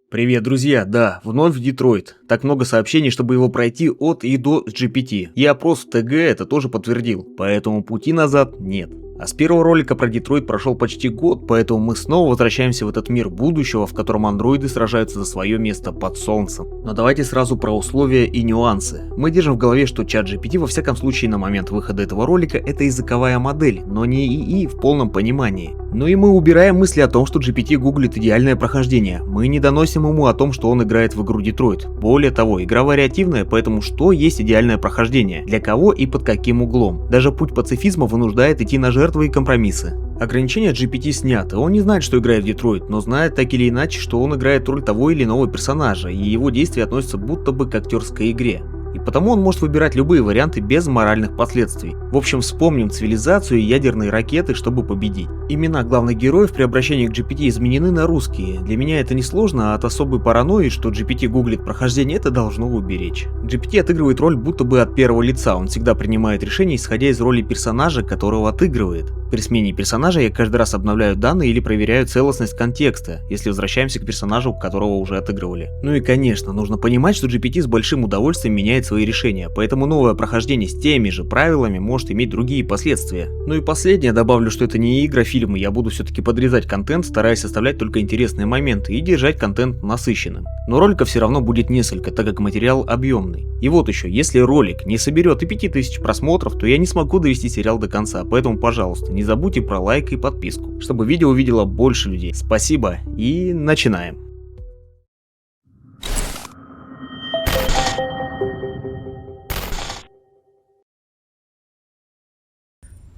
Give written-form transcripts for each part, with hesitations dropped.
Привет, друзья! Да, вновь в Детройт. Так много сообщений, чтобы его пройти от и до с GPT. И опрос в ТГ это тоже подтвердил, поэтому пути назад нет. А с первого ролика про Детройт прошел почти год, поэтому мы снова возвращаемся в этот мир будущего, в котором андроиды сражаются за свое место под солнцем. Но давайте сразу про условия и нюансы. Мы держим в голове, что чат GPT во всяком случае на момент выхода этого ролика это языковая модель, но не ИИ в полном понимании. Ну и мы убираем мысли о том, что GPT гуглит идеальное прохождение. Мы не доносим ему о том, что он играет в игру Детройт. Более того, игра вариативная, поэтому что есть идеальное прохождение? Для кого и под каким углом? Даже путь пацифизма вынуждает идти на жертвы и компромиссы. Ограничения GPT сняты, он не знает, что играет в Детройт, но знает так или иначе, что он играет роль того или иного персонажа, и его действия относятся будто бы к актерской игре. И потому он может выбирать любые варианты без моральных последствий. В общем, вспомним цивилизацию и ядерные ракеты, чтобы победить. Имена главных героев при обращении к GPT изменены на русские. Для меня это не сложно, а от особой паранойи, что GPT гуглит прохождение, это должно уберечь. GPT отыгрывает роль будто бы от первого лица, он всегда принимает решения, исходя из роли персонажа, которого отыгрывает. При смене персонажа я каждый раз обновляю данные или проверяю целостность контекста, если возвращаемся к персонажу, которого уже отыгрывали. Ну и конечно, нужно понимать, что GPT с большим удовольствием меняет свои решения, поэтому новое прохождение с теми же правилами может иметь другие последствия. Ну и последнее, добавлю, что это не игра-фильмы, я буду все-таки подрезать контент, стараясь оставлять только интересные моменты и держать контент насыщенным. Но роликов все равно будет несколько, так как материал объемный. И вот еще, если ролик не соберет и 5000 просмотров, то я не смогу довести сериал до конца, поэтому, пожалуйста, не забудьте про лайк и подписку, чтобы видео увидело больше людей. Спасибо и начинаем.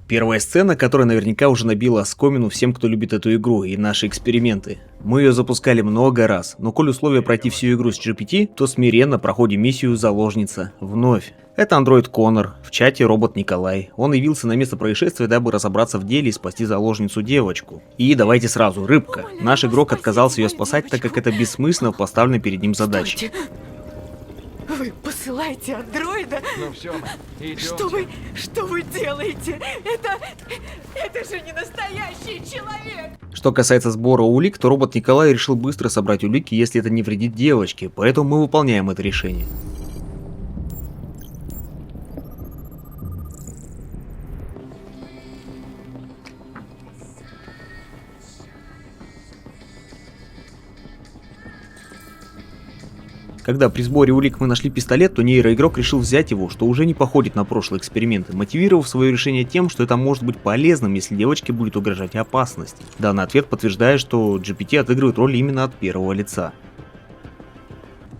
Первая сцена, которая наверняка уже набила оскомину всем, кто любит эту игру и наши эксперименты. Мы ее запускали много раз, но коль условие пройти всю игру с GPT, то смиренно проходим миссию «Заложница» вновь. Это андроид Коннор, в чате робот Николай. Он явился на место происшествия, дабы разобраться в деле и спасти заложницу девочку. И давайте сразу, рыбка. Наш игрок отказался ее спасать, так как это бессмысленно поставлена перед ним задача. Вы посылаете андроида? Ну все, идемте. Что вы делаете? Это же не настоящий человек! Что касается сбора улик, то робот Николай решил быстро собрать улики, если это не вредит девочке, поэтому мы выполняем это решение. Когда при сборе улик мы нашли пистолет, то нейроигрок решил взять его, что уже не походит на прошлые эксперименты, мотивировав свое решение тем, что это может быть полезным, если девочке будет угрожать опасность. Данный ответ подтверждает, что GPT отыгрывает роль именно от первого лица.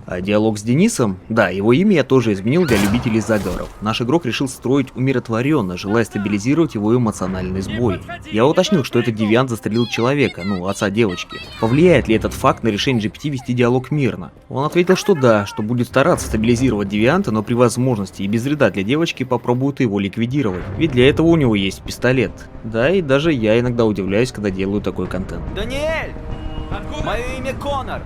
А диалог с Денисом? Да, его имя я тоже изменил для любителей заговоров. Наш игрок решил строить умиротворенно, желая стабилизировать его эмоциональный сбой. Я уточнил, что этот девиант застрелил человека, отца девочки. Повлияет ли этот факт на решение GPT вести диалог мирно? Он ответил, что да, что будет стараться стабилизировать девианта, но при возможности и без вреда для девочки попробует его ликвидировать. Ведь для этого у него есть пистолет. Да, и даже я иногда удивляюсь, когда делаю такой контент. Даниэль! Откуда? Мое имя Коннор.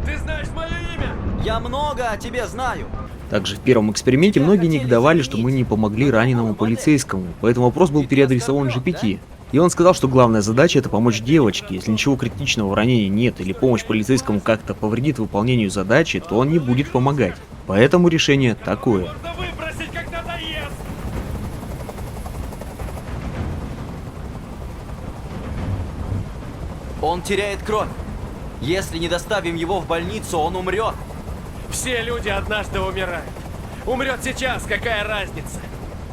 Ты знаешь мое имя? Я много о тебе знаю. Также в первом эксперименте многие негодовали, что мы не помогли раненому полицейскому, поэтому вопрос был переадресован GPT. И он сказал, что главная задача это помочь девочке, если ничего критичного в ранении нет или помощь полицейскому как-то повредит выполнению задачи, то он не будет помогать. Поэтому решение такое. Можно выбросить, когда доест! Он теряет кровь. Если не доставим его в больницу, он умрет. Все люди однажды умирают. Умрет сейчас, какая разница?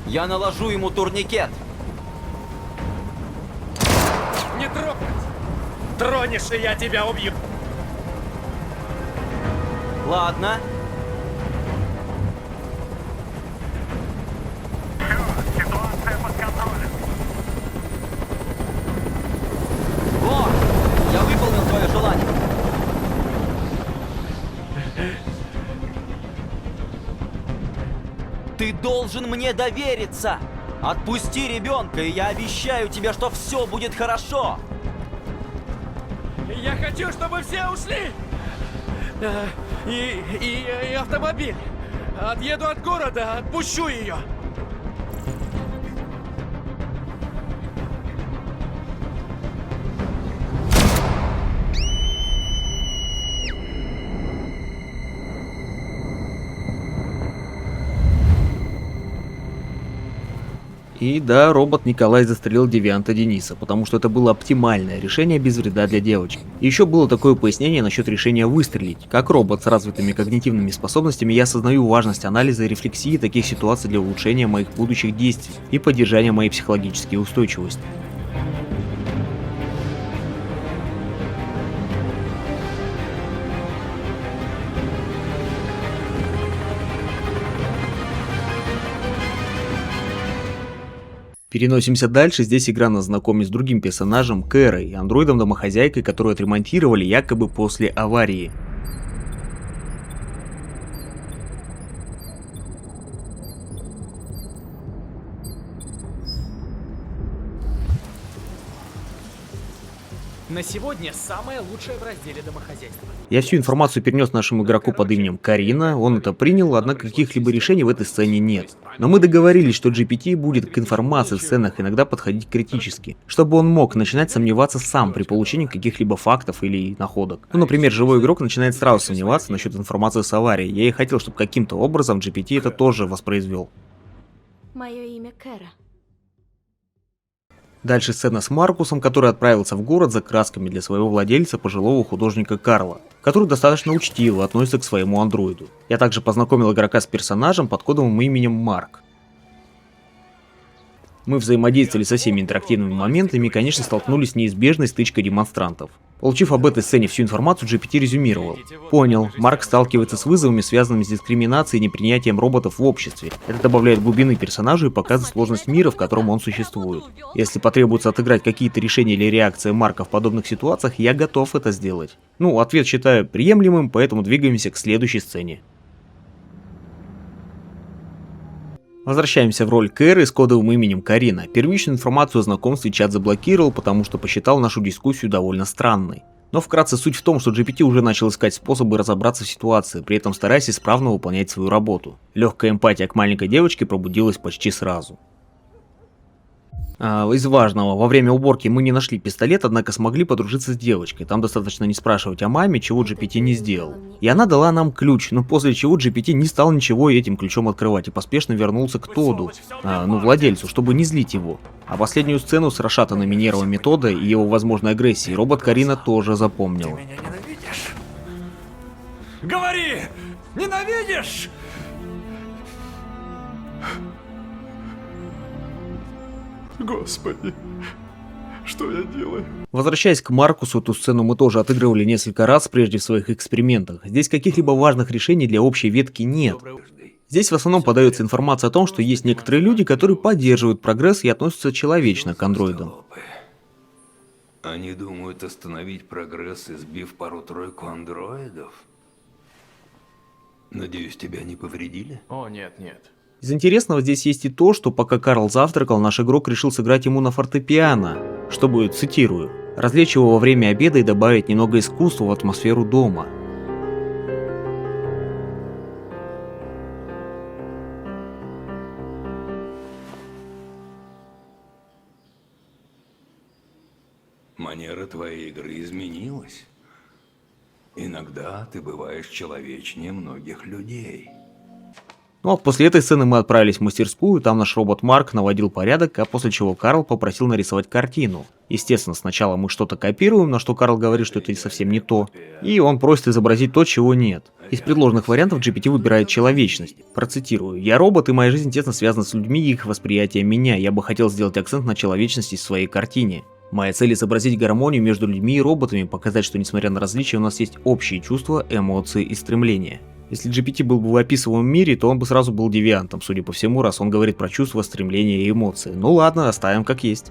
Я наложу ему турникет. Не трогать! Тронешь, и я тебя убью! Ладно. Ситуация под контролем. Вот! Я выполнил твое желание. Ты должен мне довериться. Отпусти ребенка, и я обещаю тебе, что все будет хорошо. Я хочу, чтобы все ушли! И автомобиль. Отъеду от города, отпущу ее. И да, робот Николай застрелил девианта Дениса, потому что это было оптимальное решение без вреда для девочки. И еще было такое пояснение насчет решения выстрелить. Как робот с развитыми когнитивными способностями, я осознаю важность анализа и рефлексии таких ситуаций для улучшения моих будущих действий и поддержания моей психологической устойчивости. Переносимся дальше, здесь игра нас знакомит с другим персонажем Кэрой, андроидом-домохозяйкой, которую отремонтировали якобы после аварии. На сегодня самое лучшее в разделе домохозяйства. Я всю информацию перенес нашему игроку под именем Карина, он это принял, однако каких-либо решений в этой сцене нет. Но мы договорились, что GPT будет к информации в сценах иногда подходить критически, чтобы он мог начинать сомневаться сам при получении каких-либо фактов или находок. Ну, например, живой игрок начинает сразу сомневаться насчет информации с аварией. Я и хотел, чтобы каким-то образом GPT это тоже воспроизвел. Мое имя Кэра. Дальше сцена с Маркусом, который отправился в город за красками для своего владельца, пожилого художника Карла, который достаточно учтиво относится к своему андроиду. Я также познакомил игрока с персонажем под кодовым именем Марк. Мы взаимодействовали со всеми интерактивными моментами и, конечно, столкнулись с неизбежной стычкой демонстрантов. Получив об этой сцене всю информацию, GPT резюмировал. Понял, Марк сталкивается с вызовами, связанными с дискриминацией и непринятием роботов в обществе. Это добавляет глубины персонажу и показывает сложность мира, в котором он существует. Если потребуется отыграть какие-то решения или реакции Марка в подобных ситуациях, я готов это сделать. Ну, ответ считаю приемлемым, поэтому двигаемся к следующей сцене. Возвращаемся в роль Кэры с кодовым именем Карина. Первичную информацию о знакомстве чат заблокировал, потому что посчитал нашу дискуссию довольно странной. Но вкратце суть в том, что GPT уже начал искать способы разобраться в ситуации, при этом стараясь исправно выполнять свою работу. Легкая эмпатия к маленькой девочке пробудилась почти сразу. Из важного, во время уборки мы не нашли пистолет, однако смогли подружиться с девочкой. Там достаточно не спрашивать о маме, чего GPT не сделал. И она дала нам ключ, но после чего GPT не стал ничего этим ключом открывать и поспешно вернулся к Тоду, владельцу, чтобы не злить его. А последнюю сцену с расшатанными нервами Тода и его возможной агрессией робот Карина тоже запомнил. Меня ненавидишь? Говори! Ненавидишь? Господи, что я делаю? Возвращаясь к Маркусу, эту сцену мы тоже отыгрывали несколько раз прежде в своих экспериментах. Здесь каких-либо важных решений для общей ветки нет. Здесь в основном подается информация о том, что есть некоторые люди, которые поддерживают прогресс и относятся человечно к андроидам. Они думают остановить прогресс, избив пару-тройку андроидов. Надеюсь, тебя не повредили? О, нет, нет. Из интересного здесь есть и то, что пока Карл завтракал, наш игрок решил сыграть ему на фортепиано, чтобы, цитирую, развлечь его во время обеда и добавить немного искусства в атмосферу дома. Манера твоей игры изменилась. Иногда ты бываешь человечнее многих людей. Ну а после этой сцены мы отправились в мастерскую, там наш робот Марк наводил порядок, а после чего Карл попросил нарисовать картину. Естественно, сначала мы что-то копируем, на что Карл говорит, что это совсем не то, и он просит изобразить то, чего нет. Из предложенных вариантов GPT выбирает человечность. Процитирую: «Я робот, и моя жизнь тесно связана с людьми и их восприятием меня. Я бы хотел сделать акцент на человечности в своей картине. Моя цель — изобразить гармонию между людьми и роботами, показать, что несмотря на различия, у нас есть общие чувства, эмоции и стремления». Если GPT был бы в описываемом мире, то он бы сразу был девиантом, судя по всему, раз он говорит про чувства, стремления и эмоции. Ну ладно, оставим как есть.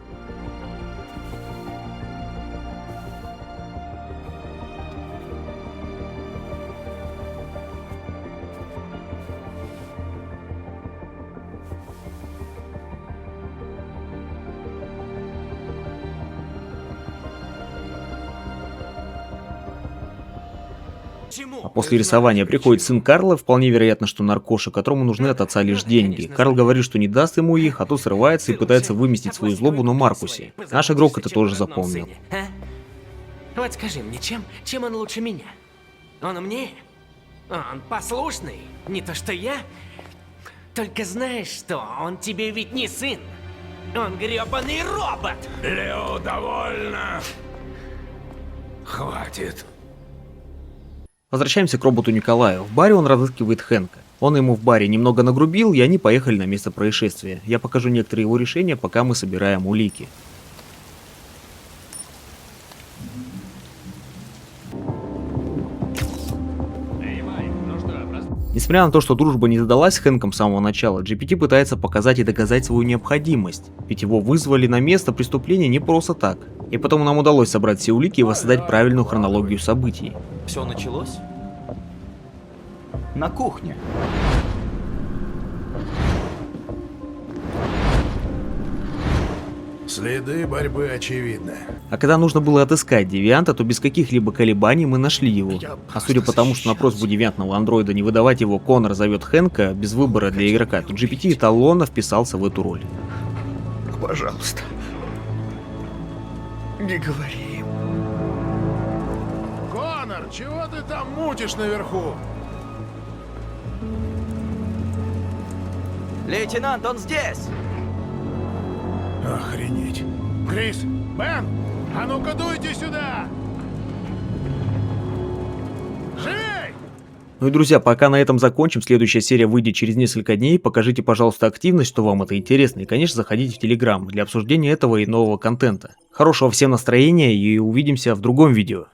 А после рисования приходит сын Карла, вполне вероятно, что наркоша, которому нужны от отца лишь деньги. Карл говорит, что не даст ему их, а тот срывается и пытается выместить свою злобу на Маркусе. Наш игрок это тоже запомнил. Вот скажи мне, чем он лучше меня? Он умнее? Он послушный? Не то что я? Только знаешь что, он тебе ведь не сын. Он грёбаный робот! Лео, довольно! Хватит. Возвращаемся к роботу Николаю. В баре он разыскивает Хэнка. Он ему в баре немного нагрубил, и они поехали на место происшествия. Я покажу некоторые его решения, пока мы собираем улики. Несмотря на то, что дружба не задалась с Хэнком с самого начала, GPT пытается показать и доказать свою необходимость, ведь его вызвали на место преступления не просто так. И потом нам удалось собрать все улики и воссоздать правильную хронологию событий. Все началось на кухне. Следы борьбы очевидны. А когда нужно было отыскать девианта, то без каких-либо колебаний мы нашли его. А судя по тому, что на просьбу девиантного андроида не выдавать его, Коннор зовет Хэнка без выбора для игрока, то GPT эталонно вписался в эту роль. Пожалуйста. Не говори им. Коннор, чего ты там мутишь наверху? Лейтенант, он здесь! Охренеть. Крис, Бен, а ну-ка дуйте сюда! Живей! Ну и друзья, пока на этом закончим, следующая серия выйдет через несколько дней, покажите, пожалуйста, активность, что вам это интересно, и, конечно, заходите в Telegram для обсуждения этого и нового контента. Хорошего всем настроения и увидимся в другом видео.